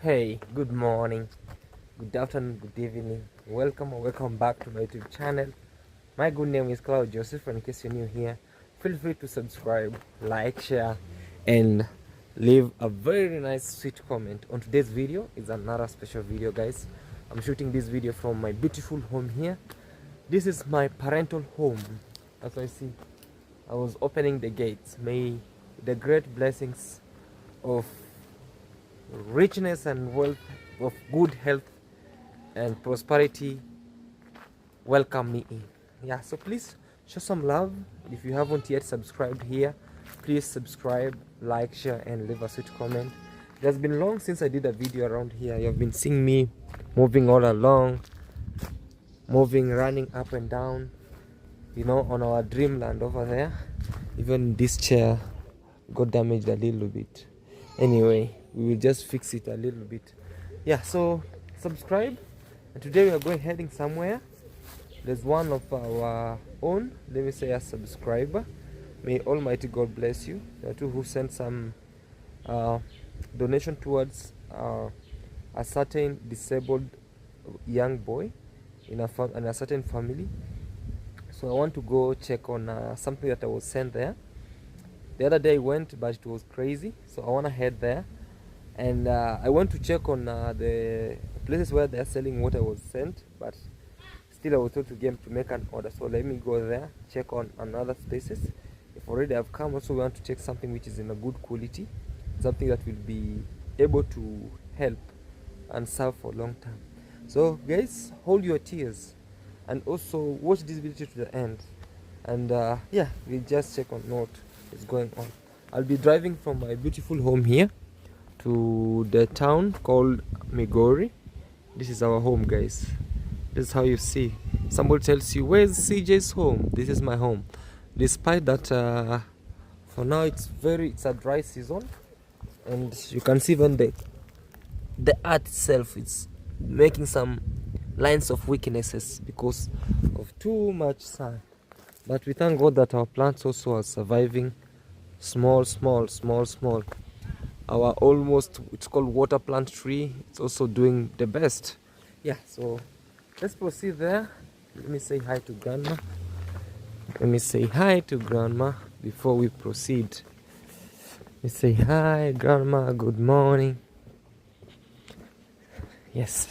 Hey, good morning, good afternoon, good evening. Welcome or welcome back to my YouTube channel. My good name is Claude Joseph, and in case you're new here, feel free to subscribe, like, share, and leave a very nice sweet comment. On today's video is another special video, guys. I'm shooting this video from my beautiful home here. This is my parental home. As I see, I was opening the gates. May the great blessings of richness and wealth, of good health and prosperity welcome me in. Yeah, so please show some love. If you haven't yet subscribed here, please subscribe, like, share, and leave a sweet comment. It has been long since I did a video around here. You have been seeing me moving all along, running up and down, you know, on our dreamland over there. Even this chair got damaged a little bit. Anyway, we will just fix it a little bit. Yeah, so subscribe. And today we are heading somewhere. There's one of our own, let me say, a subscriber. May Almighty God bless you. There are two who sent some donation towards a certain disabled young boy in a certain family. So I want to go check on something that I was sent there. The other day I went, but it was crazy, so I want to head there. And I want to check on the places where they're selling what I was sent, but still I was told to make an order. So let me go there, check on another places. If already I've come, also we want to check something which is in a good quality, something that will be able to help and serve for a long time. So guys, hold your tears and also watch this video to the end. And yeah, we'll just check on what is going on. I'll be driving from my beautiful home here to the town called Migori. This is our home, guys. This is how you see. Somebody tells you, where's CJ's home? This is my home. Despite that, for now it's a dry season, and you can see even the earth itself is making some lines of weaknesses because of too much sun. But we thank God that our plants also are surviving. Small. Our it's called water plant tree, it's also doing the best. Yeah, so let's proceed there. Let me say hi to grandma. Before we proceed. Let me say hi, grandma, good morning. Yes.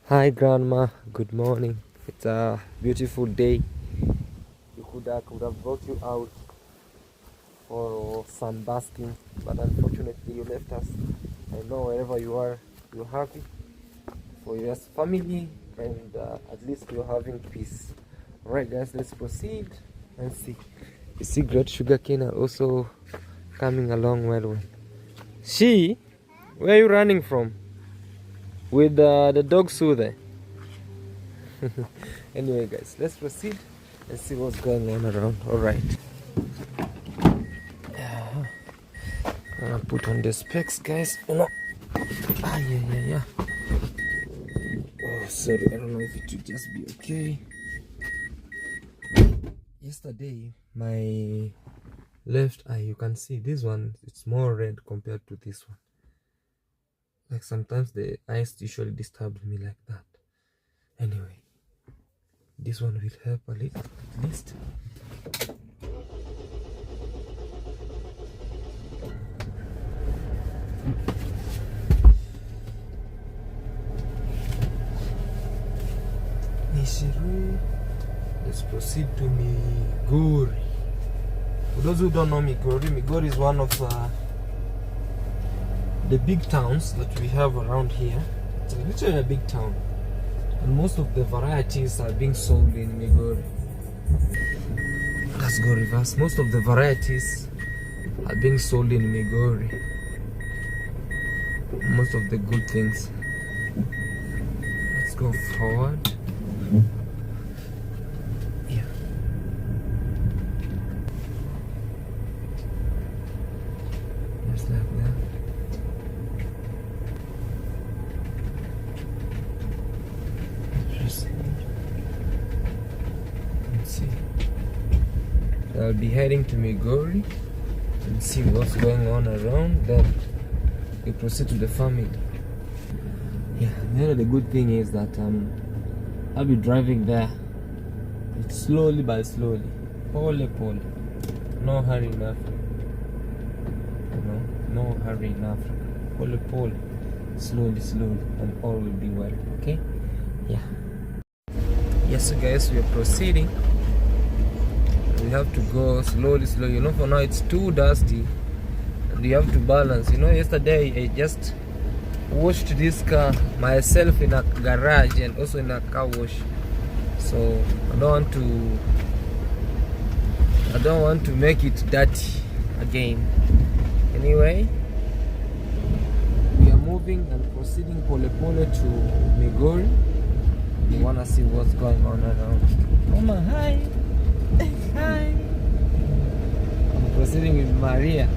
Hi, grandma, good morning. It's a beautiful day. Could have brought you out for sunbasking, but unfortunately you left us. I know wherever you are, you're happy for your family, and at least you're having peace. Alright guys, let's proceed and see. You see great sugar cane are also coming along well. Where are you running from? With the dog soother. Anyway guys, let's proceed and see what's going on around. Alright. I'll put on the specs, guys. Yeah. Oh, sorry, I don't know if it will just be okay. Yesterday, my left eye, you can see this one, it's more red compared to this one. Like sometimes the eyes usually disturb me like that. Anyway, this one will help a little, at least. Let's proceed to Migori. For those who don't know Migori is one of the big towns that we have around here. It's literally a big town, and most of the varieties are being sold in Migori. Let's go reverse. Most of the varieties are being sold in Migori. Most of the good things. Let's go forward. Yeah. Just like that. Let's see. I'll be heading to Migori and see what's going on around. Then we proceed to the family. Yeah, the good thing is that I'll be driving there. It's slowly but slowly. Pole. No hurry in Africa. No hurry in Africa. Pole. Slowly, and all will be well. Okay? Yeah. Yes, so guys, we are proceeding. We have to go slowly. You know, for now it's too dusty. And you have to balance. You know, yesterday I just washed this car myself in a garage and also in a car wash. So I don't want to make it dirty again. Anyway, we are moving and proceeding pole to Migori. We wanna see what's going on around. Mama, hi. Hi. I'm proceeding with Maria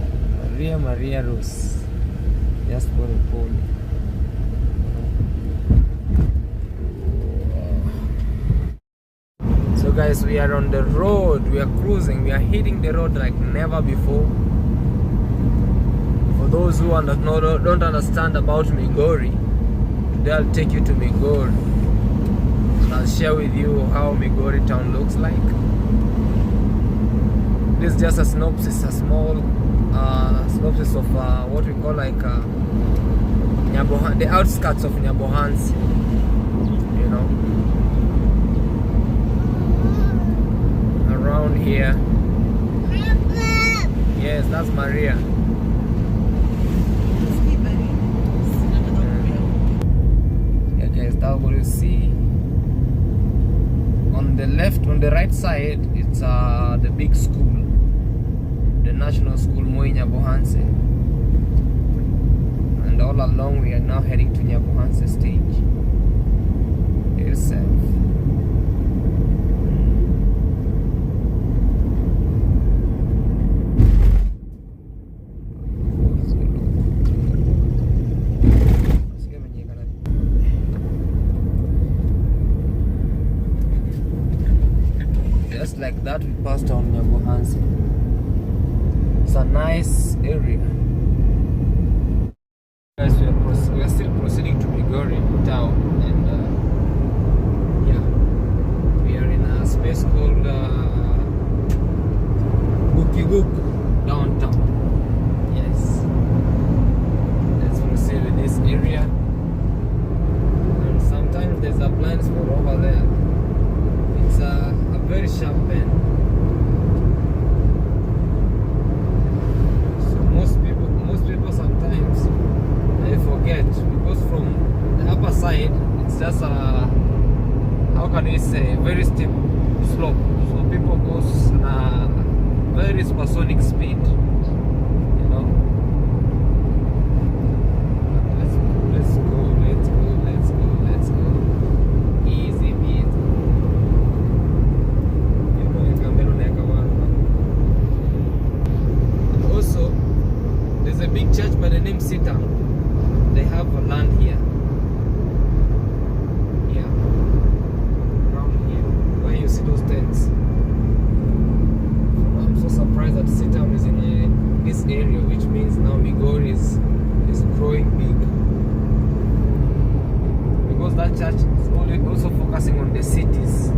Rose. Just pole. So guys, we are on the road. We are cruising. We are hitting the road like never before. For those who don't understand about Migori, today I'll take you to Migori. I'll share with you how Migori town looks like. This is just a synopsis, a small synopsis of what we call like the outskirts of Nyabohansi. You know, around here. Yes, that's Maria. Yeah, guys, that's what you see. On the left, on the right side, it's the big school, the national school, Moi Nyabohansi. And all along, we are now heading to Nyabohansi stage itself. Just like that, we passed on Nyabohansi. It's a nice area. Guys, we are still proceeding to Migori town, and yeah, we are in a space called Bukiguk downtown. Yes, let's proceed with this area. And sometimes there's a blind spot over there. It's a very sharp bend. So most people sometimes they forget, because from the upper side it's just a, how can we say, very steep slope. So people go very supersonic speed. You know. Let's go. Easy beat. Also, there's a big church by the name Sitam. They have a land here. Yeah. Around here. Where you see those tents. I'm so surprised that Sitam is in this area, which means now Migori is growing big. Because that church is also focusing on the cities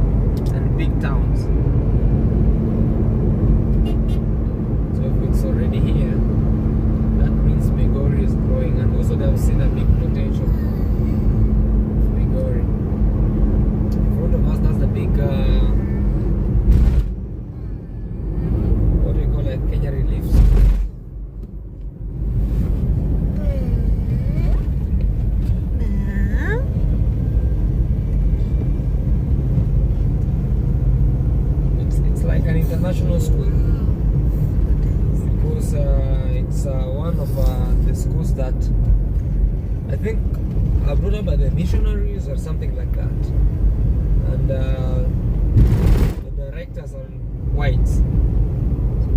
and big towns. It's already here. That means Migori is growing, and also they have seen a big potential of Migori. In front of us, that's the big what do you call it? Kenya Relief. It's like an international school. It's one of the schools that I think are brought up by the missionaries or something like that. And the directors are white. So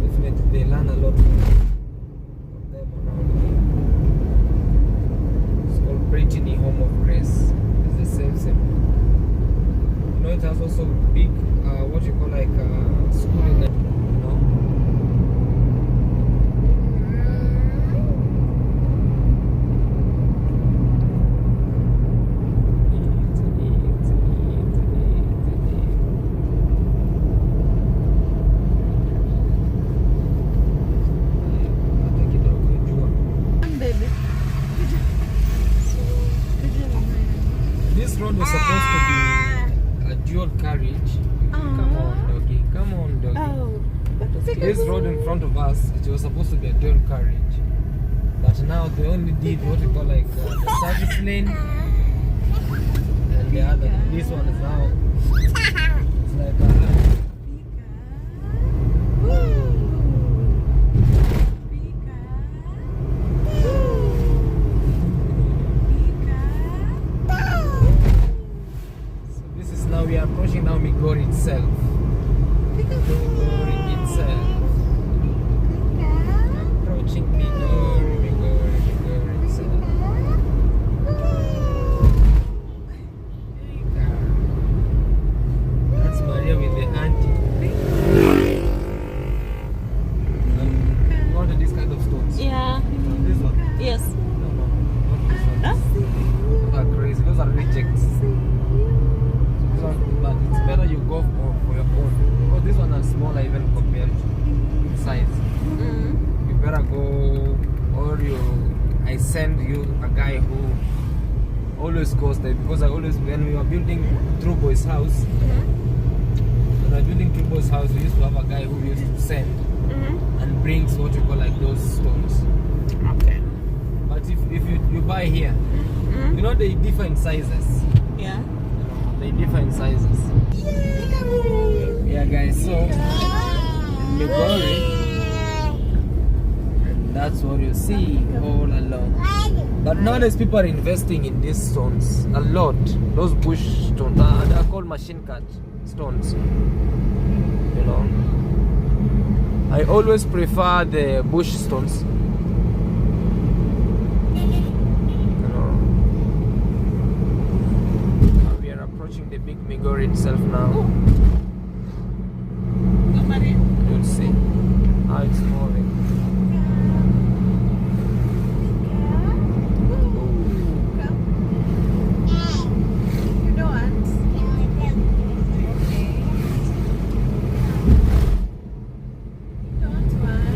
definitely they learn a lot from them around here. It's called Brittany Home of Grace. It's the same. You know, it has also big, what you call like school in the, you know. front of us, it was supposed to be a dual carriage, but now they only did what we call like the service lane, and the other, this one is now, it's like so this is now, we are approaching now Migori itself. Migori itself. Approaching Migori itself. That's Maria with the auntie. You wanted this kind of stones? Yeah. This one? Yes. No, not this one. Those are crazy. Those are rejects. So this one, but it's better you go for your own. Because this one is smaller even compared to size. You better go, or I send you a guy who always goes there, because I always, when we were building True Boy's house, when we were building True Boy's house, we used to have a guy who used to send and brings what we call like those stones. Okay. But if you buy here, you know they differ in sizes. Yeah. They differ in sizes. Yeah, guys. So in Migori, and that's what you see all along. But nowadays people are investing in these stones a lot. Those bush stones, they are called machine cut stones. You know, I always prefer the bush stones. The big Migori itself now. You'll see how it's moving. You don't want? Don't want.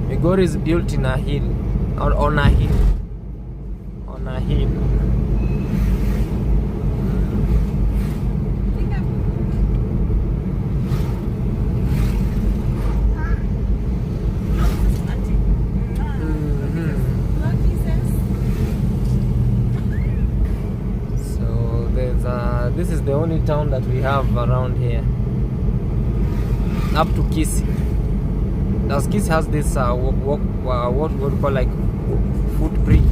Migori is built in a hill, or on a hill. A hill. So there's this is the only town that we have around here, up to Kisi. Now Kisi has this what we call like footbridge.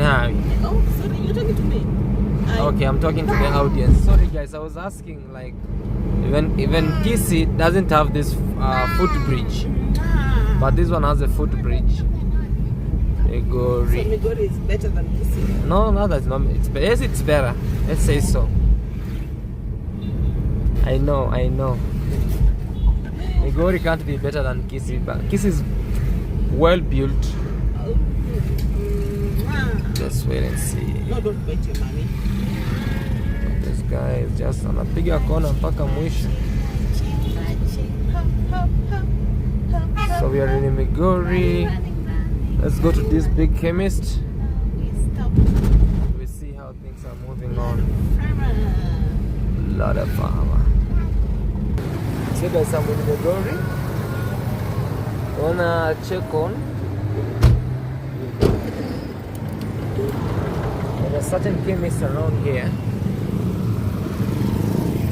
Oh, sorry, you're talking to me. Okay, I'm talking to the audience. Sorry guys, I was asking, like, even Kisi doesn't have this footbridge, but this one has a footbridge. Migori. So Migori is better than Kisi? No, that's not. Yes, it's better. Let's say so. I know. Migori can't be better than Kisi, but Kisi is well built. Just wait and see. No, don't bet your money. This guy is just anapiga kona mpaka mwisho. So we are in Migori. Let's go to this big chemist. We see how things are moving on. Lot of farmer. So guys, I'm in Migori. Wanna check on. There's a certain chemist around here.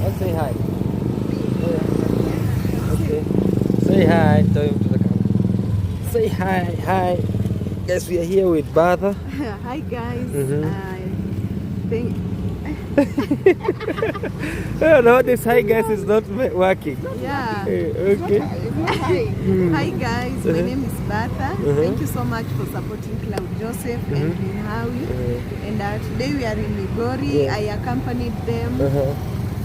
Let's say hi. Okay. Say hi. Tell him to the camera. Say hi. Guys, we are here with Batha. Hi guys. I don't know, this hi guys is not working. Yeah. Okay. Hi guys, my name is Batha. Thank you so much for supporting Claude Joseph and Howie. And today we are in Migori. I accompanied them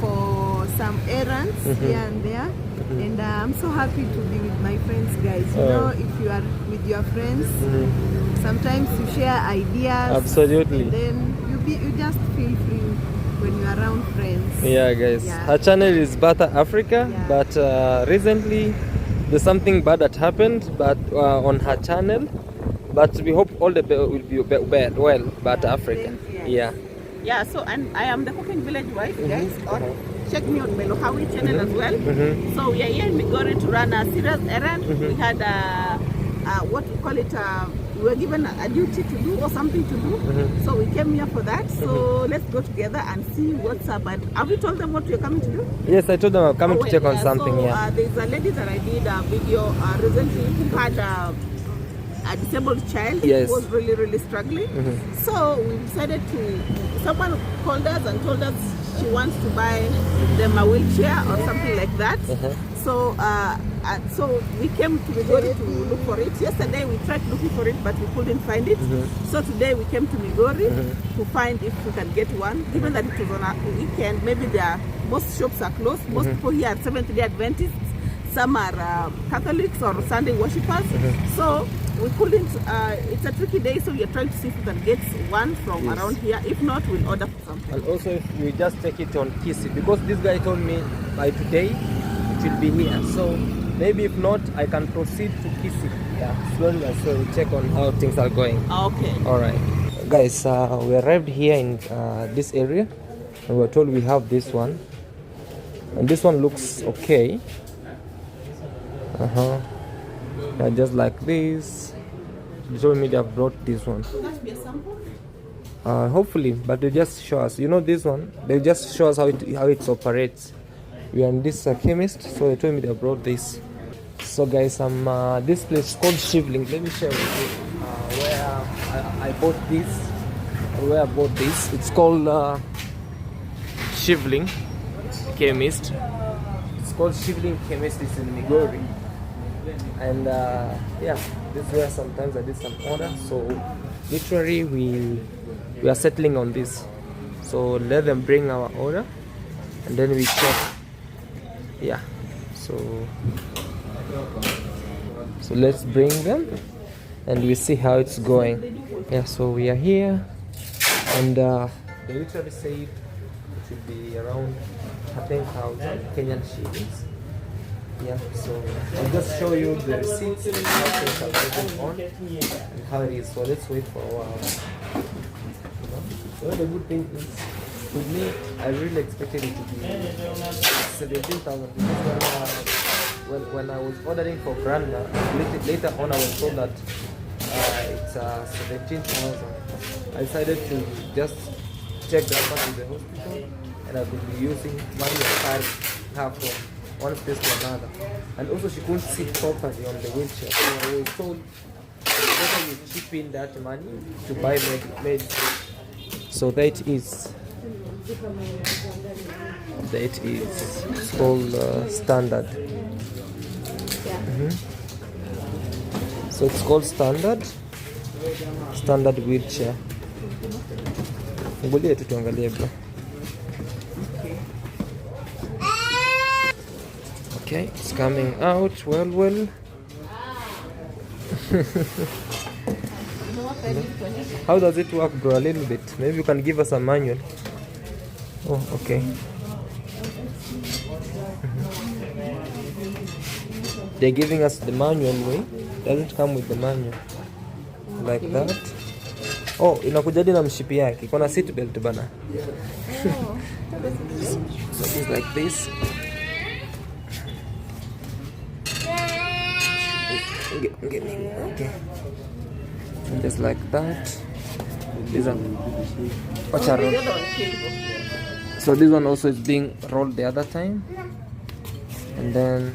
for some errands here and there. And I'm so happy to be with my friends, guys. You know, if you are with your friends, sometimes you share ideas. Absolutely. And then you just feel free when you're around friends. Yeah, guys. Yeah. Her channel is Batha Africa, but recently there's something bad that happened, but on her channel. But we hope all the will be well, Batha Africa. Thanks, Yeah. Yeah, so and I am the Cooking Village wife, guys. Or check me on Melohawi channel as well. So we are here in Migori to run a serious errand. We had what we call it, we were given a duty to do or something to do. So we came here for that. So let's go together and see what's up. And have you told them what you're coming to do? Yes, I told them I'm coming to check on something. So, there's a lady that I did a video recently who had a disabled child who was really struggling. So we decided someone called us and told us she wants to buy them a wheelchair or something like that. So so we came to Migori to look for it. Yesterday we tried looking for it, but we couldn't find it. So today we came to Migori to find if we can get one. Given that it was on a weekend, maybe most shops are closed. Most people here are Seventh-day Adventists. Some are Catholics or Sunday worshippers. So we couldn't, it's a tricky day, so we are trying to see if we can get one from around here. If not, we'll order for something. And also if we just take it on Kisi, because this guy told me by today it will be here. So maybe if not, I can proceed to Kisi. Yeah, slowly and slowly check on how things are going. Okay. Alright. Guys, we arrived here in this area and we were told we have this one. And this one looks okay. Just like this. They told me they have brought this one. Will that be a sample? Hopefully, but they just show us. You know this one? They just show us how it operates. We are in this chemist, so they told me they brought this. So guys, this place is called Shivling. Let me share with you where I bought this. Where I bought this. It's called Shivling Chemist. It's called Shivling Chemist. It's in Migori. And yeah, this is where sometimes I did some order. So literally we are settling on this. So let them bring our order and then we check. Yeah, so let's bring them and we see how it's going. Yeah, so we are here and they literally said it should be around 10,000 Kenyan shillings. Yeah, so I'll just show you the receipts and how things are going on and how it is. So let's wait for a while. So the good thing is, with me, I really expected it to be 17,000 because when I was ordering for Branda, later on I was told that it's 17,000. I decided to just check Grandma to the hospital and I could be using money I carry her from one place to another. And also she couldn't sit properly on the wheelchair. So I was told better you chip in that money to buy medicine. So that is it's called standard. So it's called standard wheelchair. Ngoja tu tuangalie bro. Okay, it's coming out well. How does it work, bro? A little bit. Maybe you can give us a manual. Oh, okay. They're giving us the manual way. Doesn't come with the manual. Like that. Oh, inakuja na mshipi yake. Kuna seat belt bana. So it's like this. Okay. Just like that. These are so this one also is being rolled the other time, and then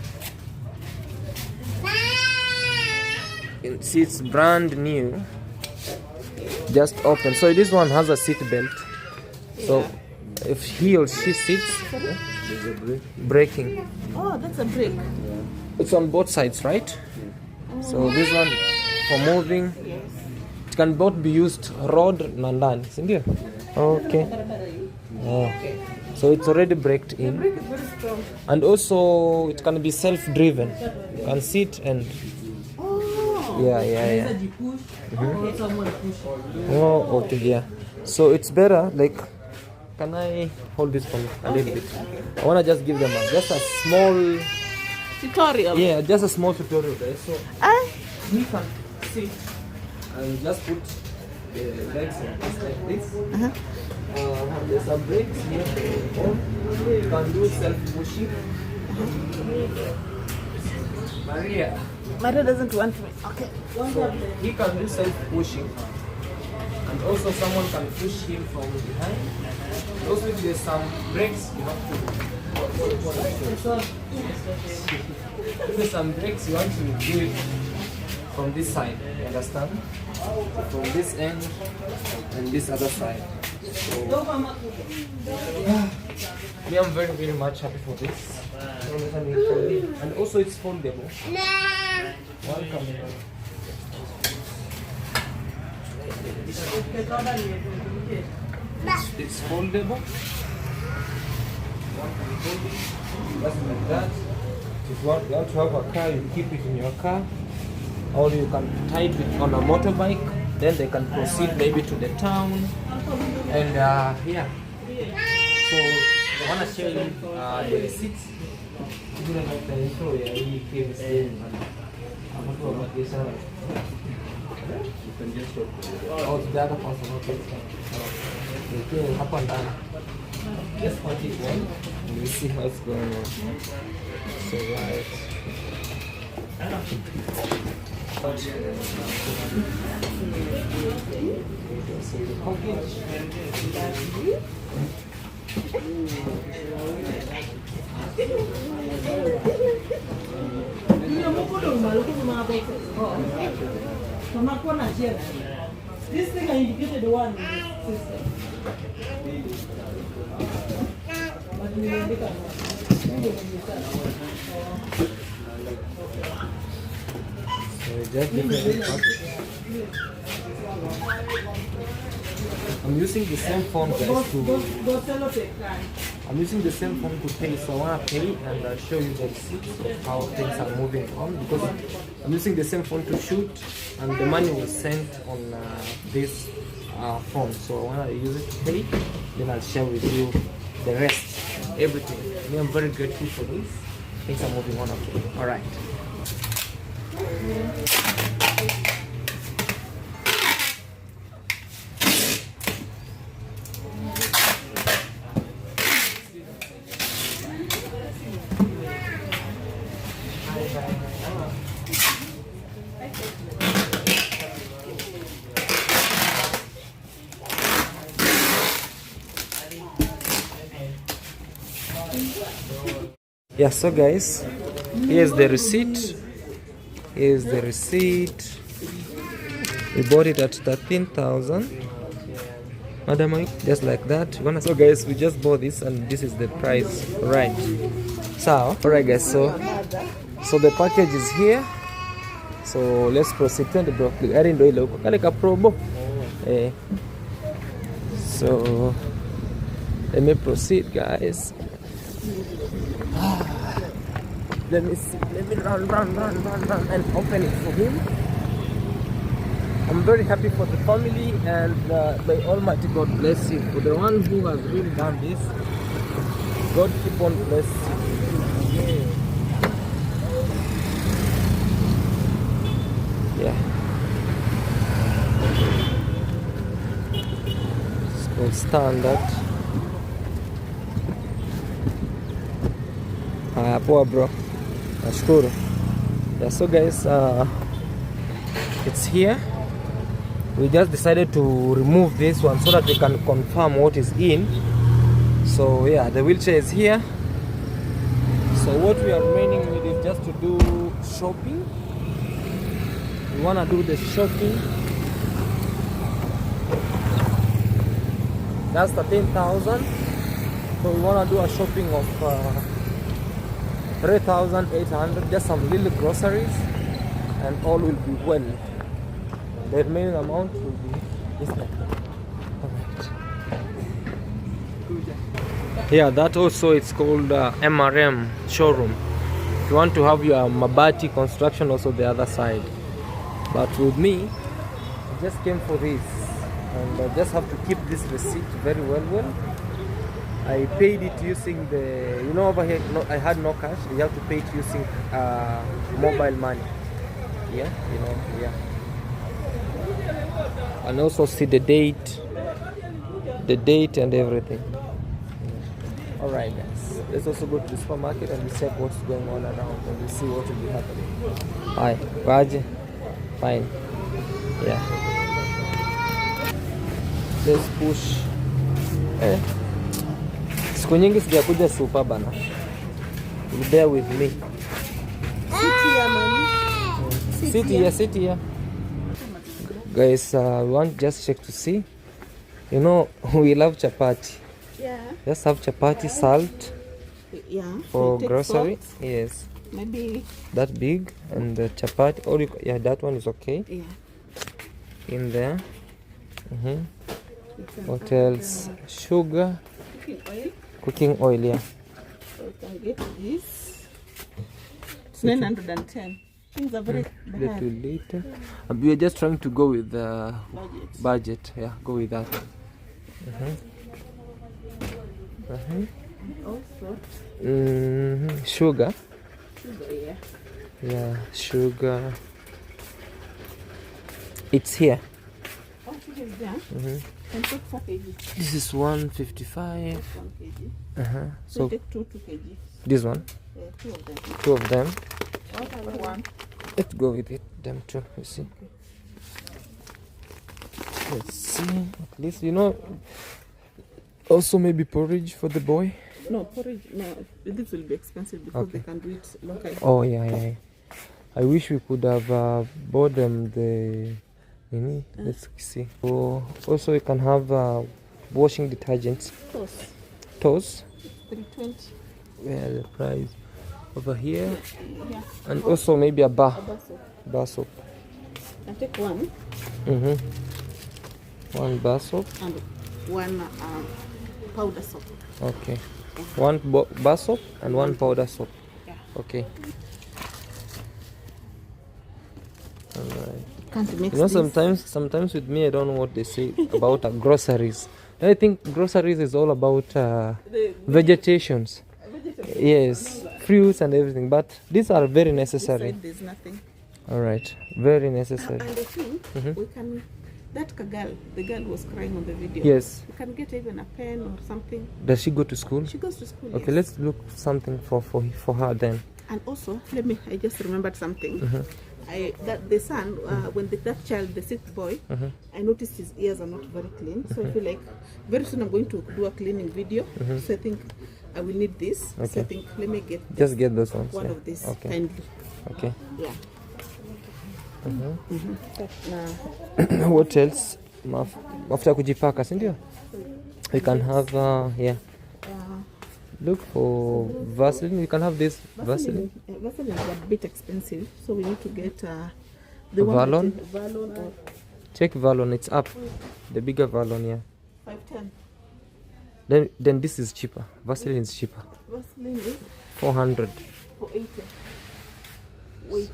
see it's brand new, just open. So this one has a seat belt. So if he or she sits, there's a brake. Braking. Oh, that's a brake. It's on both sides, right? So this one for moving. It can both be used road and ndani, sindio? Okay. So it's already braked in. The brake is very strong. And also it can be self-driven. You can sit and yeah. Oh, okay, yeah. So it's better, like, can I hold this for a little bit? I wanna just give them just a small tutorial. Yeah, just a small tutorial there. So we can sit and just put the legs like this. There's some brakes here. You can do self-pushing. Maria doesn't want me. Okay. So he can do self-pushing. And also someone can push him from behind. Also if there's some brakes, you have to... If there's some brakes, you want to do it from this side, you understand? From this end and this other side. So, me, I'm very, very much happy for this. And also it's foldable. Welcome. It's foldable. Just like that. If you want to have a car, you keep it in your car. Or you can tie it on a motorbike. Then they can proceed maybe to the town. And yeah. So I want to show you the receipts. You can just show. Oh, the other person. Okay, up and down. Just punch it one and we see how it's going on. So right. So the package. This thing I indicated the one system. But we will look at So just different package. I'm using the same phone, guys, I'm using the same phone to pay, so I want to pay and I'll show you the receipts of how things are moving on, because I'm using the same phone to shoot and the money was sent on this phone, so I want to use it to pay, then I'll share with you the rest, everything. I'm very grateful for this. Things are moving on okay. Alright. Yeah, so guys, here's the receipt. Here's the receipt. We bought it at 13,000. Madam, just like that. So guys, we just bought this and this is the price, right? So, alright guys, so the package is here. So let's proceed. So let me proceed, guys. Let me see. Let me run and open it for him. I'm very happy for the family and may Almighty God bless you. For the one who has really done this, God keep on blessing you. Yeah. It's called standard. Poor bro. Nashukuru. Yeah, so guys, it's here. We just decided to remove this one so that we can confirm what is in. So yeah, the wheelchair is here. So what we are remaining with is just to do shopping. We want to do the shopping. That's 13,000. So we want to do a shopping of 3,800, just some little groceries, and all will be well. The remaining amount will be this like that. Alright. Yeah, that also it's called MRM showroom. If you want to have your Mabati construction, also the other side. But with me, I just came for this, and I just have to keep this receipt very well. I paid it using the, you know, over here, no, I had no cash. You have to pay it using mobile money. Yeah, you know, yeah. And also see the date the date and everything. All right, guys. Let's also go to the supermarket and we check what's going on around and we see what will be happening. Hi, Raj. Fine. Yeah. Let's push. Siku nyingi sijakuja super bana. You bear with me. Sit here. Guys, we want just check to see. You know, we love chapati. Yeah. Just have chapati, salt. Yeah. For grocery. Salt. Yes. Maybe That big and the chapati. Or yeah, that one is okay. yeah. In there. What else? Sugar. Cooking oil, yeah. So we can get this. It's 910. Things are very bad. Little later. We are just trying to go with the budget. Yeah, go with that. Also, Sugar. yeah. Yeah, sugar. It's here. Oh, sugar is there. And take 4 kg. This is 155. 1 kg. So So take 2 kg. this one, 2 of them. 2 of them. What other one? Let's go with it. Them two. You see. Let's see. At least you know. Also maybe porridge for the boy. No, porridge. No, this will be expensive because Okay. they can do it locally. Oh yeah. I wish we could have bought them the. Let's see. So also we can have washing detergents. Toes. 320. Where the price over here, Yeah. and also maybe a bar Baso. soap. And take one One bar soap. and one powder soap. Okay. One bar soap and one powder soap. Yeah. Okay. Alright. Can't mix You know, this. sometimes with me, I don't know what they say about groceries. I think groceries is all about vegetations. Yes, fruits and everything. But these are very necessary. This side there's nothing. All right, very necessary. And I think we can. That girl, the girl who was crying on the video. Yes. We can get even a pen or something. Does she go to school? She goes to school. Okay, yes. let's look something for her then. And also, I just remembered something. That the son, when that child, the sick boy, I noticed his ears are not very clean. So I feel like very soon I'm going to do a cleaning video. So I think I will need this. Okay. So I think let me get Just get those ones. one yeah. of these Okay. kindly. Okay. Yeah. What else? Mafuta kujipaka, si ndio? We can have look for Vaseline. We can have this Vaseline. Vaseline is a bit expensive, so we need to get the Valon? Valon or Check Valon, it's up. The bigger Valon, yeah. 510. Then this is cheaper. Vaseline is cheaper. Vaseline is 400. 480. Wait,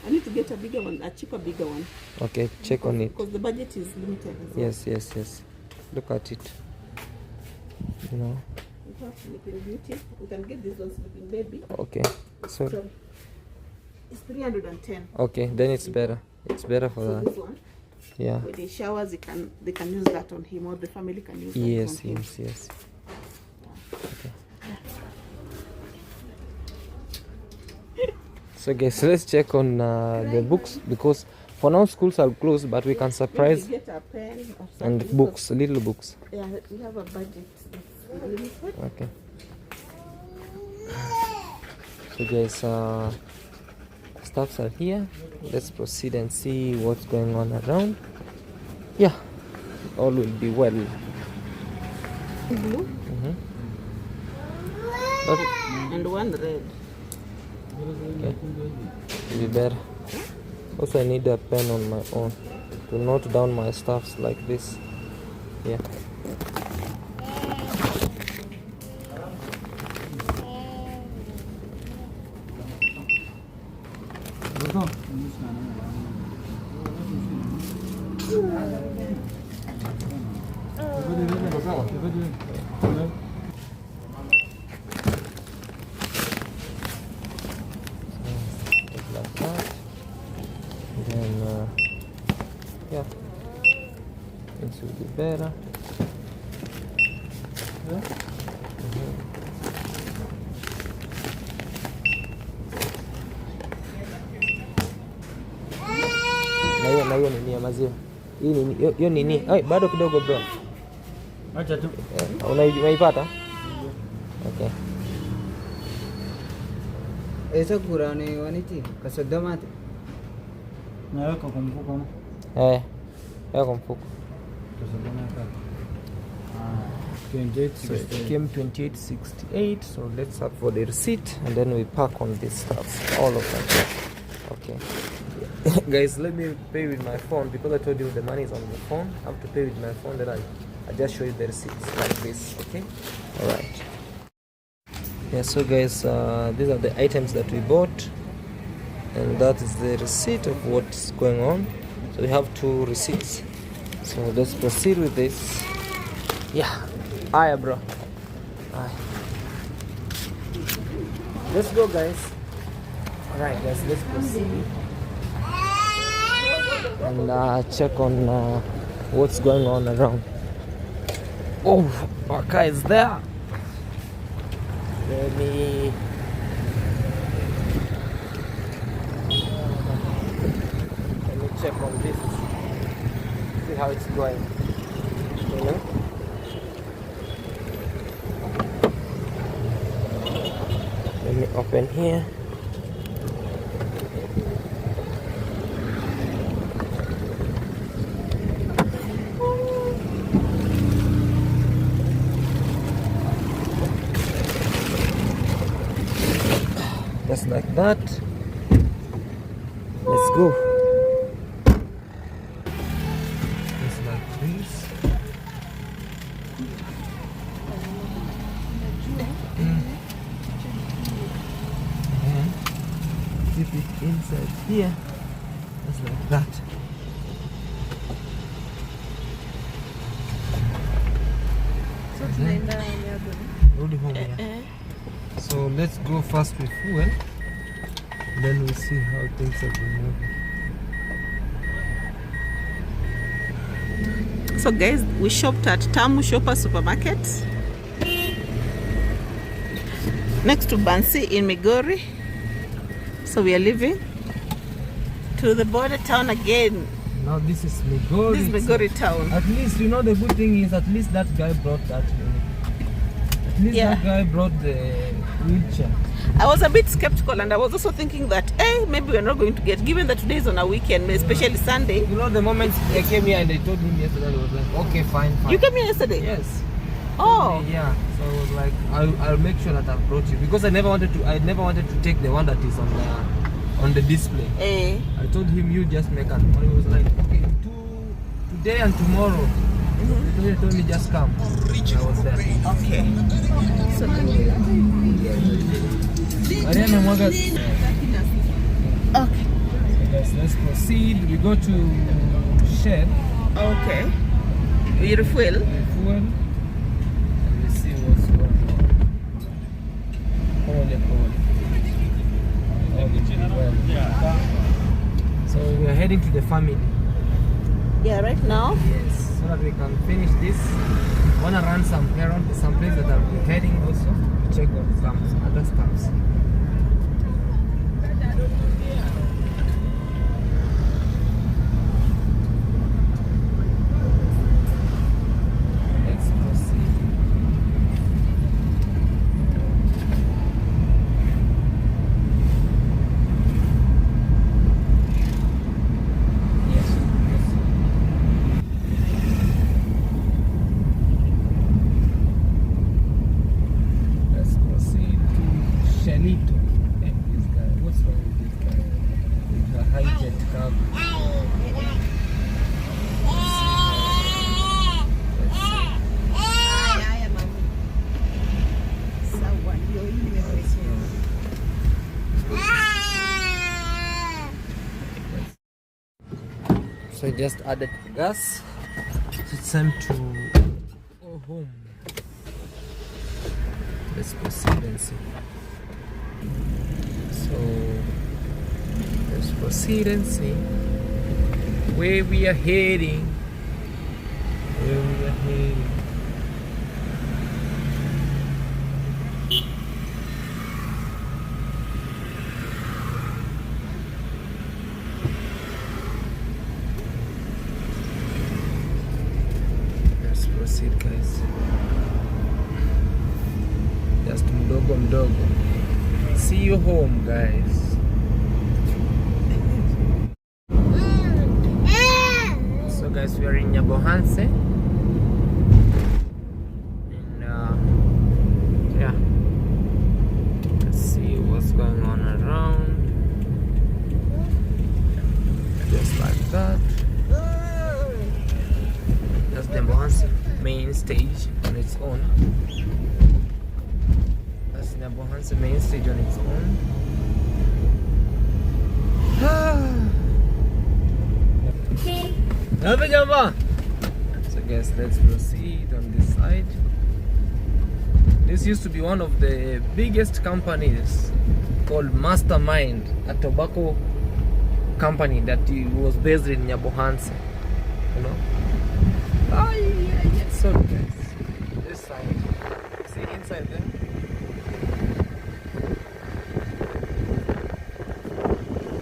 I need to get a bigger one, a cheaper, bigger one. Okay, check on it. Because the budget is limited as well. Yes. Look at it. You know. We have Sleeping Beauty. We can get this one, Sleeping Baby. Okay. So It's 310. okay, then it's better. It's better for So that. this one, Yeah. when they showers, they can use that on him, or the family can use that Yes. on him. Okay. So guys, let's check on the books because for now schools are closed, but we can surprise Maybe get a pen or something. and books, little books. Yeah, we have a budget. It's limited. Okay. So guys, stuffs are here. Let's proceed and see what's going on around. Yeah, all will be well. Blue But and one red. okay, will be better. Also, I need a pen on my own to note down my stuffs like this. Yeah. Like that. Then yeah, things will be better. na hiyo nini ya maziwa. Hii nini? Hiyo nini? Ai, bado kidogo bro. Acha tu. Unaipata? Okay. Esa kurane waniti kasadamate. Naweka kwa mfuko ama? Weka mfuko. Kasadamate. So it came 28.68. So let's have for the receipt and then we pack on this stuff, all of them. Okay. Guys, let me pay with my phone because I told you the money is on the phone. I have to pay with my phone. Then I just show you the receipts like this. Okay. All right. Yeah. So guys, these are the items that we bought, and that is the receipt of what's going on. So we have 2 receipts. So let's proceed with this. Yeah. Hiya, bro. Hi. Let's go, guys. Alright, guys, let's proceed and check on what's going on around. Oh, our car is there. Let me check on this. See how it's going. You know? Let me open here. Just like that. Let's go. Just like this. Keep it inside here, just like that. So tunaenda Rudi home here. So let's go first with fuel, then we'll see how things are going on. So guys, we shopped at Tamu Shopper Supermarket next to Bansi in Migori. So we are leaving to the border town again. Now this is Migori. This is Migori town. At least, you know, the good thing is at least that guy brought that. At least that guy brought the wheelchair. I was a bit skeptical, and I was also thinking that, hey, maybe we're not going to get, given that today is on a weekend, especially Sunday. You know, the moment I came here and I told him yesterday, I was like, okay, fine. You came here yesterday? Yes. Oh. Yeah. So I was like, I'll make sure that I brought you, because I never wanted to take the one that is on the display. I told him you just make an. He was like, okay, today and tomorrow. He told me just come. I was there. Okay. So okay. Yes, let's proceed. We go to shed. Okay. We refuel. Fuel. And we see what's going on. So we're heading to the family. Yeah, right now. Yes, so that we can finish this. Wanna run some errands, some place that I'll be heading also to check on some other stuffs. Let's proceed. So I just added gas. So it's time to go home. Let's proceed and see. So let's proceed and see where we are heading. Where we are heading. kidogo. See you home guys. So guys, we are in Nyabohanse, and yeah, let's see what's going on around. Just like that. That's Nyabohanse main stage on its own. That's Nyabohanse main stage on its own. So guys, let's proceed on this side. This used to be one of the biggest companies called Mastermind, a tobacco company that was based in Nyabohanse. You know? Oh yeah. So guys, this side. See inside there?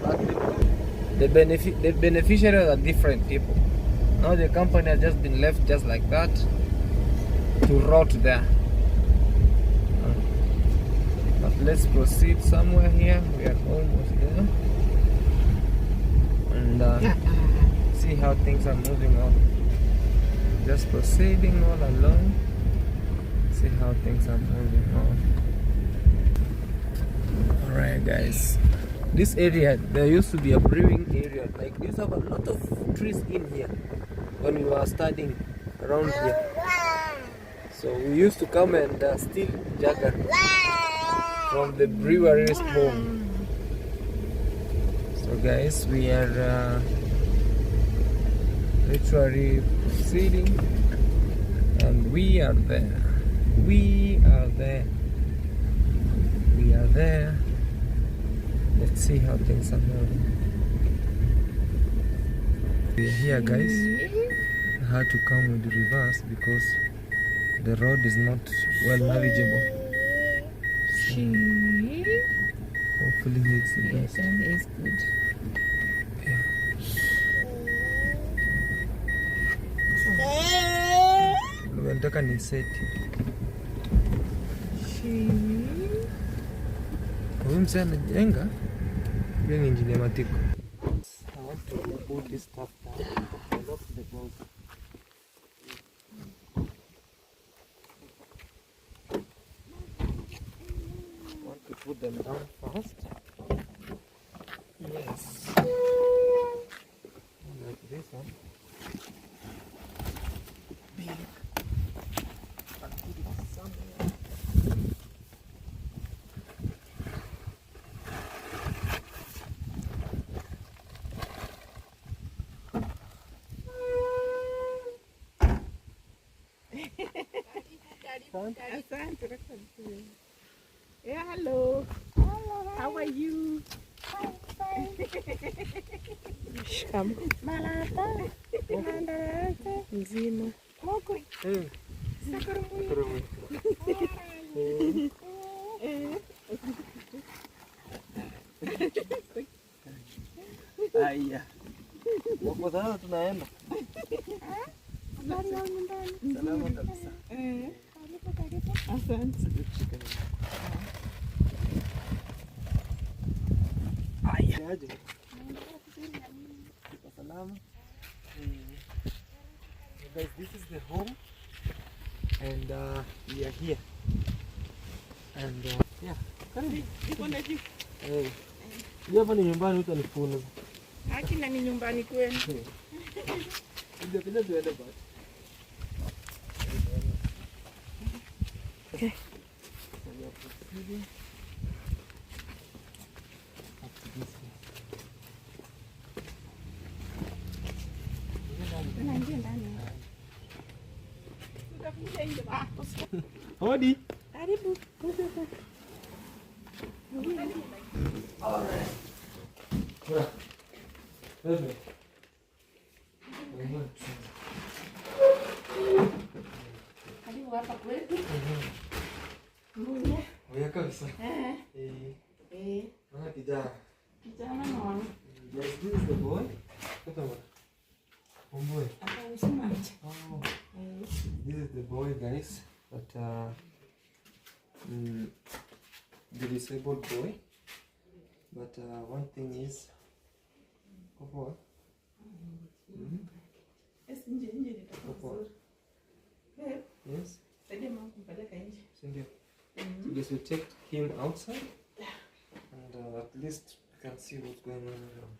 But the beneficiaries are different people. Now the company has just been left just like that to rot there. But let's proceed somewhere here. We are almost there. And see how things are moving on. Just proceeding all along. See how things are moving on. Alright guys. This area, there used to be a brewing area. Like, we used to have a lot of trees in here when we were studying around here. So we used to come and steal jagger from the brewery's home. So guys, we are literally proceeding, and we are there. We are there. We are there. Let's see how things are moving. We're here guys. I had to come with the reverse because the road is not well navigable. So hopefully it's the best. It's good. Nataka ni seti. Huyu msee anajenga. Yeye ni engineer Matiko. I want to put this stuff down. I love the balls. I want to put them down first. Yes. Like this one. Big. I'll put it somewhere. Asante. Yeah, hello. How are you? Shikamoo. Malata. Mzima. Mokwe. Sakarumui. Aya. Wako sasa tunaenda. Salama kabisa. Asante. Aya. Salama. Guys, this is the home, and we are here. And yeah. Karibu. Hapa ni nyumbani, utanifunza. Akina ni nyumbani kwenu. Ndio tuende basi. Okay. Hodi. Karibu. Alright. Wewe. Karibu hapa kwetu. Oya kabisa. Naona kijana. Kijana naona. Yes, this is the boy. Kata bwana. Boy. Hapa usimache. Oh. This is the boy, guys. But the disabled boy. But one thing is, Papa. Yes. Cindy. So guess we take him outside, and at least we can see what's going on around.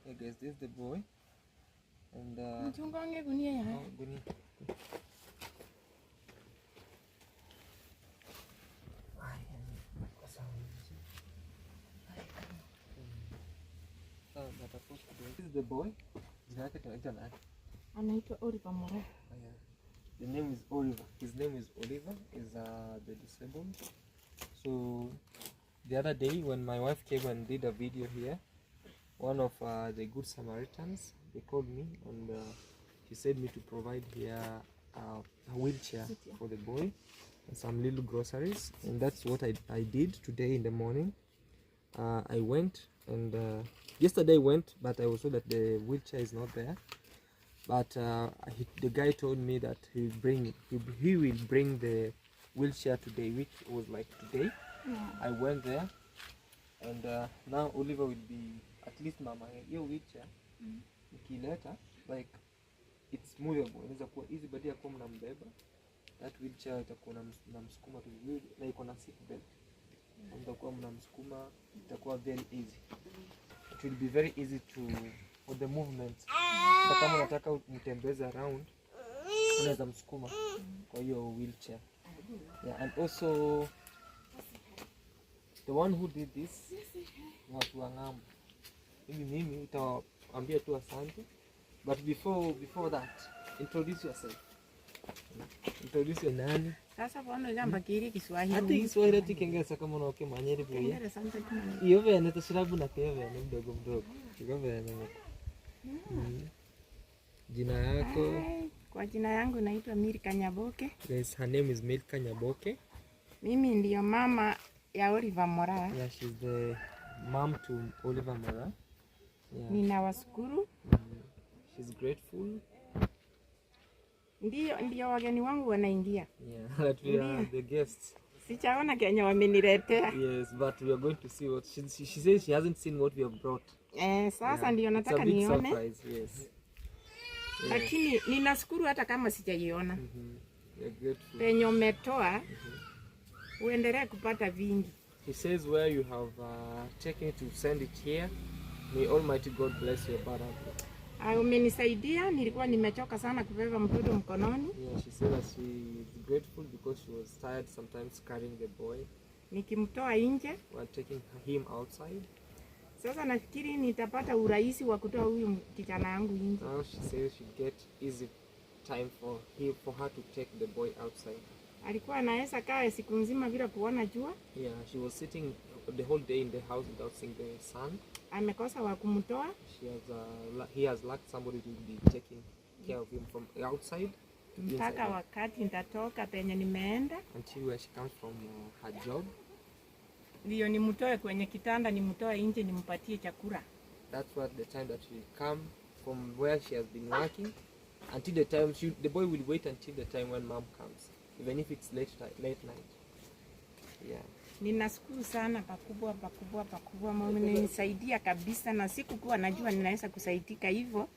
Hey guys, this is the boy, and gunia. This is the boy. Anaitwa Oliver Mora. The name is Oliver. His name is Oliver. Is the disabled. So the other day when my wife came and did a video here, one of the Good Samaritans, they called me and she said me to provide here a wheelchair for the boy and some little groceries, and that's what I did today in the morning. I went and yesterday I went, but I was told that the wheelchair is not there. But the guy told me that he will bring the wheelchair today, which was like today. I went there, and now Oliver will be at least mama hiyo wheelchair ikileta, like it's movable, inaweza kuwa easy baada ya kuwa mnambeba. That wheelchair itakuwa mnamsukuma vizuri na iko na seat belt, mtakuwa mnamsukuma, itakuwa very easy. It will be very easy for the movement. Kama unataka mtembeze around, unaweza msukuma kwa hiyo wheelchair. Yeah, and also the one who did this watu wa ng'ambo. Mimi nitawaambia tu asante, but before that, introduce yourself. Introduce your nani. Sasa bwana jamba kiri Kiswahili. Hata Kiswahili hata Kiingereza kama unaoke manyeri pia. Kiingereza asante tu. Hiyo vile tushirabu na kewe ni mdogo. Hiyo vile ni. Jina yako? Kwa jina yangu naitwa Milka Nyaboke. Yes, her name is Milka Nyaboke. Mimi ndio mama ya Oliver Mora. Yeah, she's the mom to Oliver Mora. Yeah. Ninawashukuru. She's grateful. Ndio wageni wangu wanaingia. Yeah, that we are the guests. Sichaona Kenya wameniletea. Yes, but we are going to see what she says she hasn't seen what we have brought. Sasa ndio nataka nione. Surprise, yes. Lakini ninashukuru hata kama sijaiona. You're grateful. Penye umetoa uendelee kupata vingi. He says where you have taken to send it here. May Almighty God bless your burden. Umenisaidia, nilikuwa nimechoka sana kubeba mtoto mkononi. Yeah, she said that she is grateful because she was tired sometimes carrying the boy. Nikimtoa nje, while taking him outside. Sasa nafikiri nitapata urahisi wa kutoa huyu kijana yangu nje. Now she says she get easy time for her to take the boy outside. Alikuwa anaweza kaa siku nzima bila kuona jua. Yeah, she was sitting the whole day in the house without seeing the sun. Amekosa wa kumtoa. He has lacked somebody to be taking care of him from outside. Mpaka wakati nitatoka penye nimeenda. Until where she comes from her job. Ndio nimtoe kwenye kitanda, nimtoe nje, nimpatie chakula. That's what the time that she come from where she has been working until the time the boy will wait until the time when mom comes, even if it's late night. Yeah. Ninashukuru sana pakubwa mama nisaidia kabisa na sikukuwa najua ninaweza kusaidika hivyo.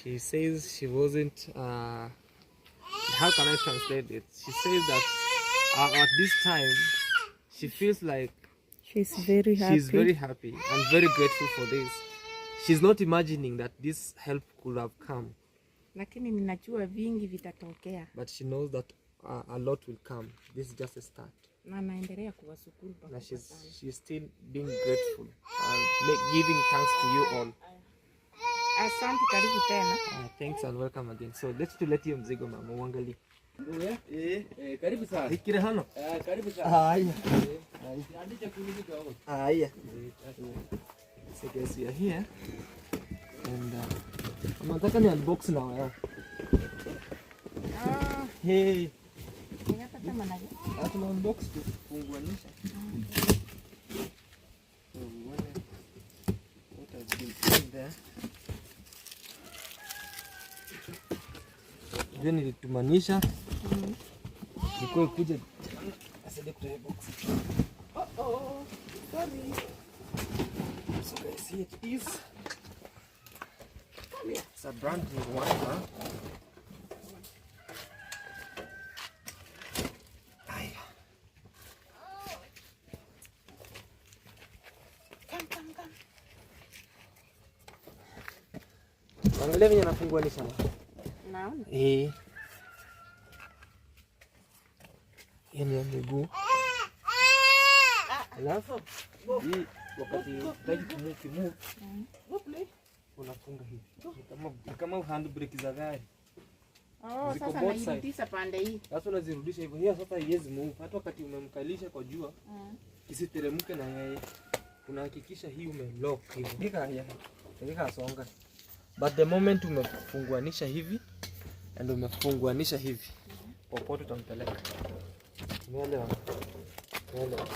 She says she wasn't how can I translate it? She says that at this time she feels like she's very happy and very grateful for this. She's not imagining that this help could have come. Lakini ninajua vingi vitatokea. But she knows that a lot will come. This is just a start. Na naendelea kuwashukuru na she's still being grateful and giving thanks to you all. Asante, karibu tena. Thanks and welcome again. So let's let you mzigo mama uangalie. Karibu sana. Hikire hano. Karibu sana. Haya. Andika kulizika hapo. Haya. So guys, we are here and nataka ni unbox na wewe. Hey. Ninapata manaje? Tuna unbox kufunguanisha. What has been in there? Ndio nilitumanisha. Niko kuja asende kutoa box. Sorry. So guys, here it is. It's a brand new one, huh? Angalia venye nafungua ni sana. Naona. Hii ni ya miguu. Alafu hii wakati unataka kumove unafunga hivi. Ni kama handbrake za gari. Sasa nairudisha pande hii. Sasa unazirudisha hivyo. Hiyo sasa haiwezi move. Hata wakati umemkalisha kwa jua isiteremke na yeye. Unahakikisha hii umelock hivyo. Ndika songa. But the moment umefunguanisha hivi and umefunguanisha hivi popote utampeleka. Umeelewa? Umeelewa?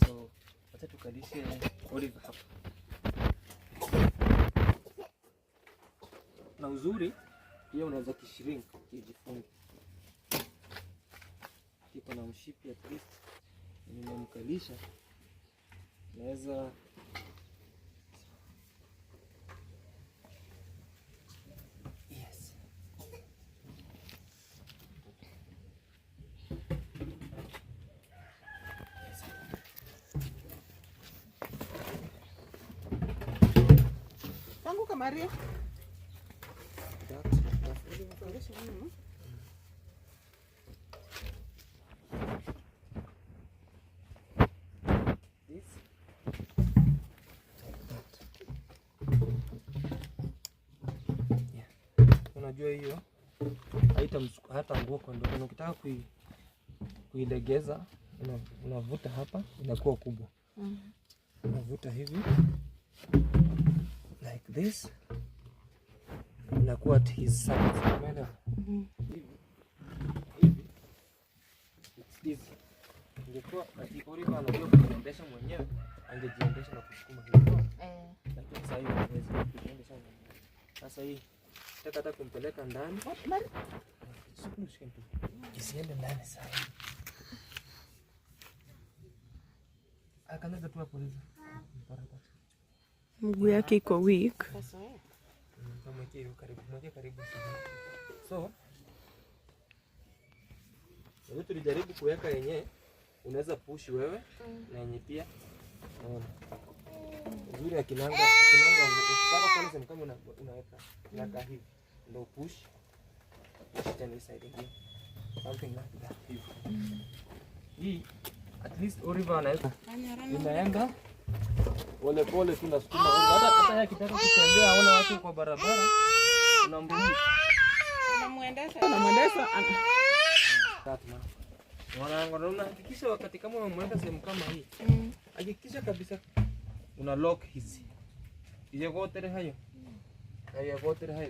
So acha tukalishe Olive hapa. Na uzuri pia unaweza kishrink kijifunge. Kiko na mshipi at least. Nimemkalisha. Naweza Maria. Unajua hiyo hata nguo kwa ndogo, ukitaka kuilegeza unavuta hapa inakuwa kubwa. Unavuta hivi like this, inakuwa at his size. Umeelewa? Hivi it's easy. Ingekuwa ati Oliver anajua kuendesha mwenyewe, angejiendesha na kusukuma hivi. Lakini sasa hivi hawezi kuendesha mwenyewe. Sasa hii nataka kumpeleka ndani. Isiende ndani sana. Akaanza tu hapo hivi. Mguu yake iko weak. So ndio tulijaribu kuweka yenyewe, unaweza push wewe na yenyewe pia. Nzuri akinanga ukitaka kwanza ni kama unaweka naka hivi ndio push tena side hii, something like that hivi. Hii at least Oliver anaweza inaenda pole pole, tunasukuma hata yeye akitaka kutembea aone watu kwa barabara unamrudisha, Unamuendesha unahakikisha wakati kama unamwenda sehemu kama hii, hakikisha kabisa una lock hizi ijegotere hayo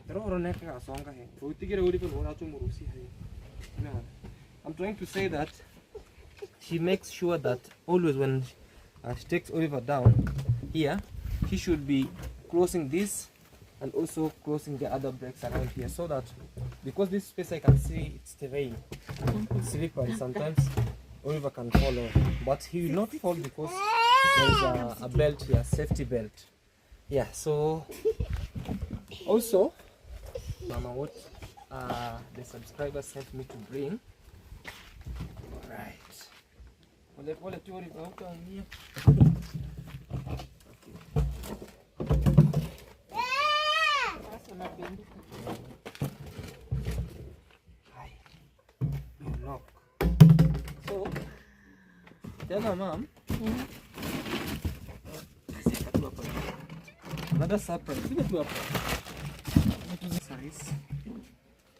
toro neka asonga he utigire uri ko unacho murusi hayo. No, I'm trying to say that she makes sure that always when she takes Oliver down here, he should be closing this and also closing the other brakes around here, so that because this space I can see it's terrain, it's slippery, sometimes Oliver can fall off, but he will not fall because there is a belt here, safety belt. Yeah, so also Mama, what the subscribers sent me to bring. Alright. Pole tu Oliver, utaumia. Lock. So, tell her mom. Another surprise.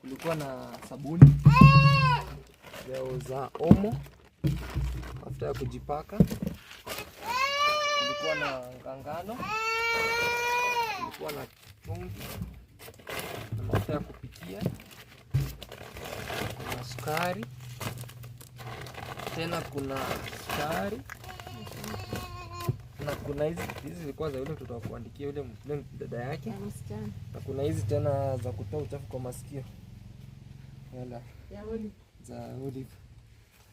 Kulikuwa na sabuni. There was omo. Mafuta ya kujipaka. Kulikuwa na ngano. Kulikuwa na chumvi. Na mafuta ya kupikia. Kuna sukari. Tena kuna sukari. Na kuna hizi zilikuwa za yule mtoto wa kuandikia yule dada yake. Na kuna hizi tena za kutoa uchafu kwa masikio. Wala za olive.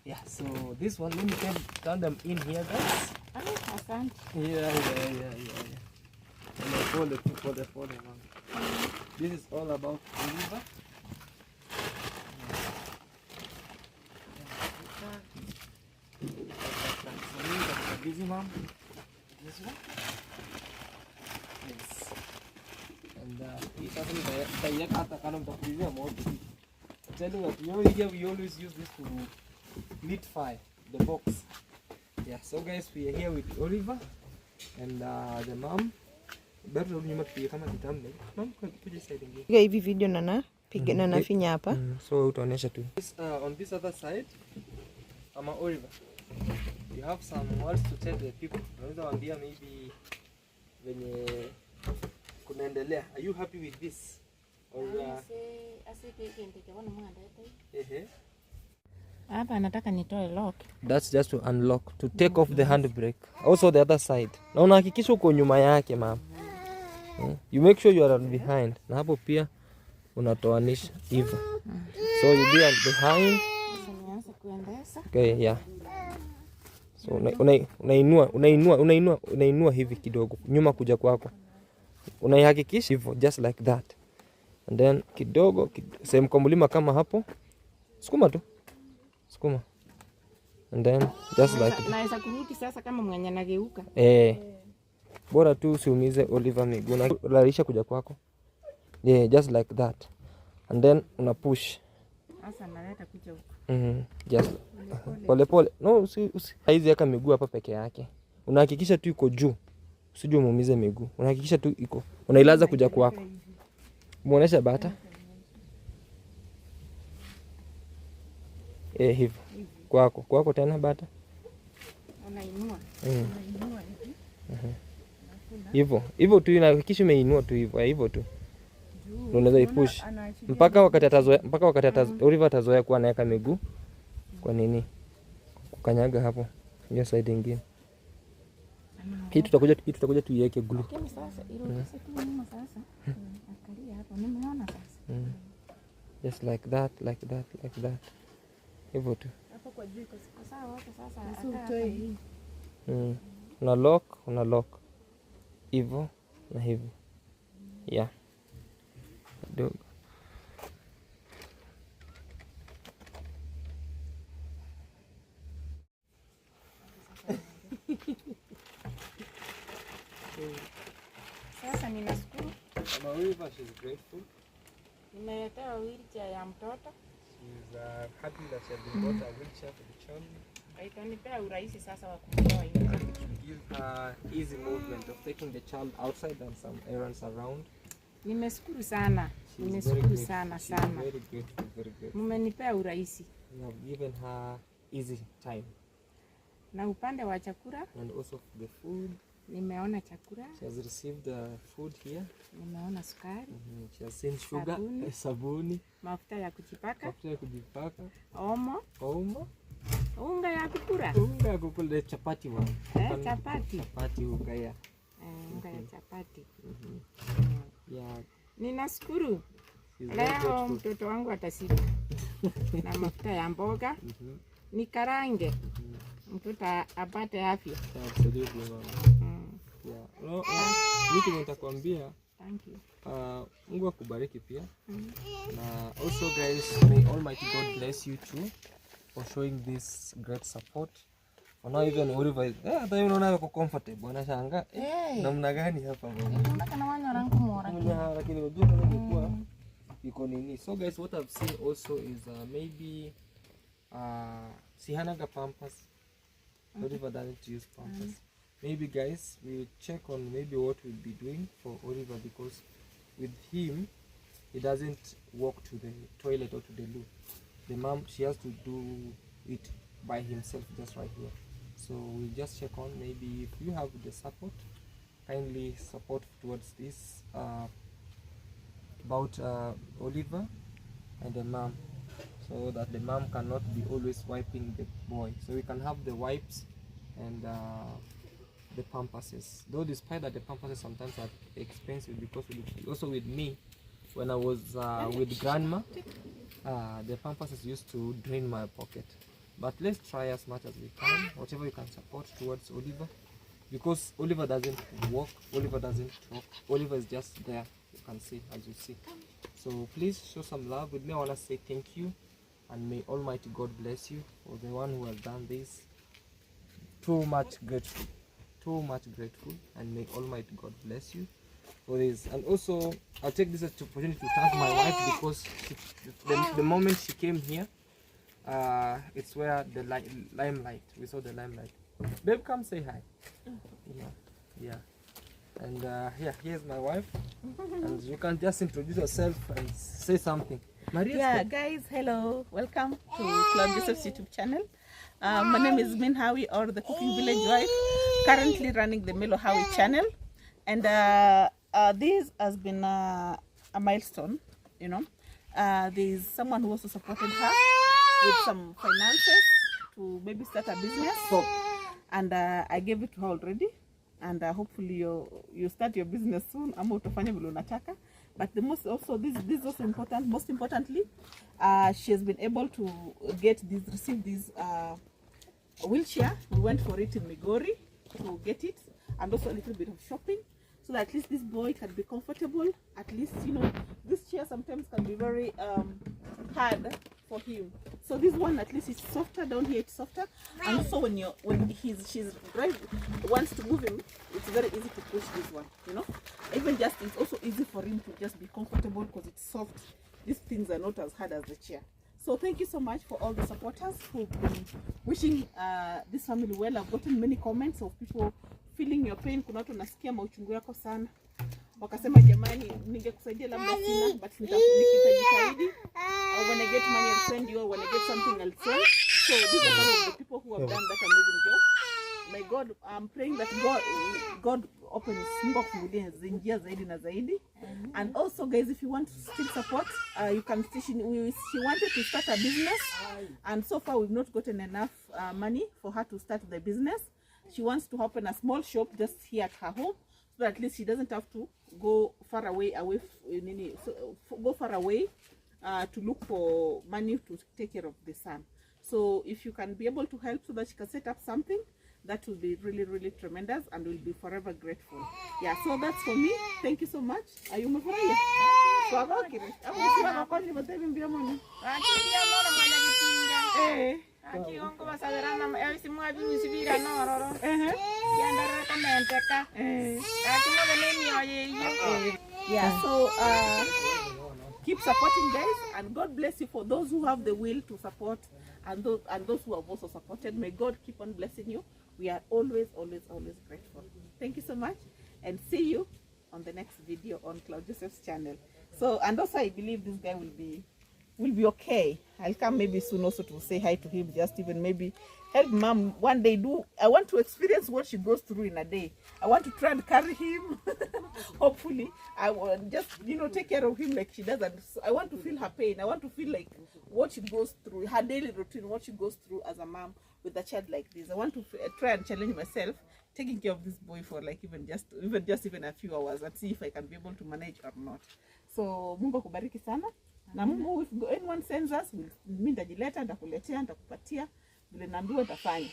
Yeah, so this one, let me turn them in here, guys. Yeah. And pole, man. This is all about olive. Busy, mom. This one. Yes. And I'm telling you, we always use this to lit fire the box. Yeah, so guys, we are here with Oliver and the mom. Better nyuma pia kama kitambe. Mom, kuja side nyingine. Hivi video na nafinya hapa. So utaonesha tu. On this other side, Mama Oliver, you have some words to tell the people. Unaweza waambia maybe venye kunaendelea. Are you happy with this? Or hapa nataka nitoe lock. That's just to unlock, to take off the handbrake. Also the other side. Na unahakikisha uko nyuma yake, mama. You make sure you are behind. Na hapo pia unatoanisha hivyo. So you be behind. Nianze kuendesha. Okay, yeah. So unainua hivi kidogo nyuma kuja kwako. Unaihakikisha hivyo just like that. And then kidogo sehemu kwa mlima kama hapo. Sukuma tu. Sukuma. And then just like that. Naweza kurudi sasa kama mwenye nageuka. Bora tu usiumize Oliver miguu. Unalarisha kuja kwako. Yeah, just like that. And then una push. Sasa naleta kuja huko. Just pole. No, haizi yaka miguu hapa peke yake. Unahakikisha tu iko juu. Usije muumize miguu. Unahakikisha tu iko. Unailaza kuja kwako. Muonesha bata. Hivyo. Kwako tena bata. Unainua. Hivyo tu inahakikisha umeinua tu hivyo tu. Ndio unaweza ipush. Mpaka wakati Oliver atazoea kuwa anaweka miguu. Kwa nini? Kukanyaga hapo. Hiyo side nyingine. Hii tutakuja tuiweke glue. Lakini sasa irudishe tu nyuma sasa. Angalia hapo nimeona sasa. Just like that. Hivyo tu. Hapo kwa juu iko sawa hapo sasa. Utoe hii. Una lock. Hivyo na hivyo. Yeah. Kidogo. Sasa ninashukuru. Mama Oliver, she's grateful. Nimeletewa wheelchair ya mtoto. She's happy that she has been bought a wheelchair for the child. Itanipea urahisi sasa wa kumtoa hiyo. And it will give her easy movement of taking the child outside and some errands around. Nimeshukuru sana. Nimeshukuru sana. Very grateful. Mmenipea urahisi. You have given her easy time. Na upande wa chakula and also the food, nimeona chakula. She has received the food here. Nimeona sukari. She has seen sugar, sabuni, mafuta ya kujipaka, omo, unga ya kukula. Unga ya kukula, chapati wa. Chapati. Chapati unga ya. Unga ya chapati. Yeah. Ninashukuru. Leo mtoto wangu atasika na mafuta ya mboga. Nikarange. Mtoto apate afya. Absolutely, mama. Yeah. No, mimi nitakwambia. Thank you. Mungu akubariki pia. Na also guys, may Almighty God bless you too for showing this great support. Now even Oliver, hata yeye unaona yuko comfortable, anashanga namna gani hapa mama. Nataka na wanya rangu mora. Lakini unajua nilikuwa iko nini. So guys, what I've seen also is maybe si hanaga pampers. Oliver doesn't use pampers. maybe guys we'll check on maybe what we'll be doing for Oliver, because with him he doesn't walk to the toilet or to the loo. The mom, she has to do it by himself just right here. So we'll just check on, maybe if you have the support, kindly support towards this about Oliver and the mom, so that the mom cannot be always wiping the boy. So we can have the wipes and the pampasses, though despite that the pampasses sometimes are expensive, because also with me when I was with grandma, the pampasses used to drain my pocket. But let's try as much as we can, whatever you can support towards Oliver, because Oliver doesn't walk, Oliver doesn't talk, Oliver is just there, you can see, as you see. So please show some love. With me I want to say thank you, and may Almighty God bless you for the one who has done this. Too much grateful, and may Almighty God bless you for this. And also I'll take this as an opportunity to thank my wife, because the moment she came here, it's where the limelight, we saw the limelight. Babe, come say hi. Yeah. And yeah, here's my wife, and you can just introduce yourself and say something. Maria. Yeah, guys, hello, welcome to Claude Joseph's YouTube channel. My name is Min Howie, or the Cooking Village Wife, currently running the Melo Howie channel, and this has been a milestone, you know. There's someone who also supported her with some finances to maybe start a business, and I gave it to her already, and hopefully you start your business soon. Ama utafanya vile unataka. But the most also this is also important. Most importantly, she has been able to receive this wheelchair. We went for it in Migori to get it, and also a little bit of shopping, so that at least this boy can be comfortable. At least, you know, this chair sometimes can be very hard for him. So this one at least is softer down here. It's softer, and also when she's wants to move him, it's very easy to push this one. You know, even just it's also easy for him to just be comfortable because it's soft. These things are not as hard as the chair. So thank you so much for all the supporters who've been wishing this family well. I've gotten many comments of people feeling your pain. Kuna watu nasikia mauchungu yako sana. Wakasema jamani, ningekusaidia labda sina, but nikitajitahidi. When I get money I'll send you, or when I get something I'll send. So these are some of the people who have done that amazing job. My God, I'm praying that God opens njia zaidi na zaidi. And also guys, if you want to still support, you can see she wanted to start a business, and so far we've not gotten enough money for her to start the business. She wants to open a small shop just here at her home, so that at least she doesn't have to go far away to look for money to take care of the son. So if you can be able to help so that she can set up something, that will be really, really tremendous, and we'll be forever grateful. Yeah, so that's for me. Thank you so much. Are you umefurahia? Yeah, so keep supporting guys, and God bless you for those who have the will to support, and those who have also supported. May God keep on blessing you. We are always grateful. Thank you so much, and see you on the next video on Claude Joseph's channel. So, and also I believe this guy will be okay. I'll come maybe soon also to say hi to him, just even maybe help mom one day. I want to experience what she goes through in a day. I want to try and carry him. Hopefully I will just, you know, take care of him like she does, and I want to feel her pain. I want to feel like what she goes through, her daily routine, what she goes through as a mom with a child like this. I want to try and challenge myself taking care of this boy for like even just a few hours, and see if I can be able to manage or not. So Mungu akubariki sana. Na Mungu, if anyone sends us, mimi ndajileta, ndakuletea, ndakupatia vile naambiwa utafanya.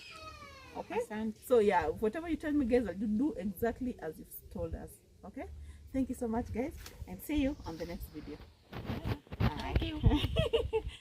Okay? So yeah, whatever you tell me guys, I'll do exactly as you've told us. Okay? Thank you so much guys, and see you on the next video. Bye. Thank you.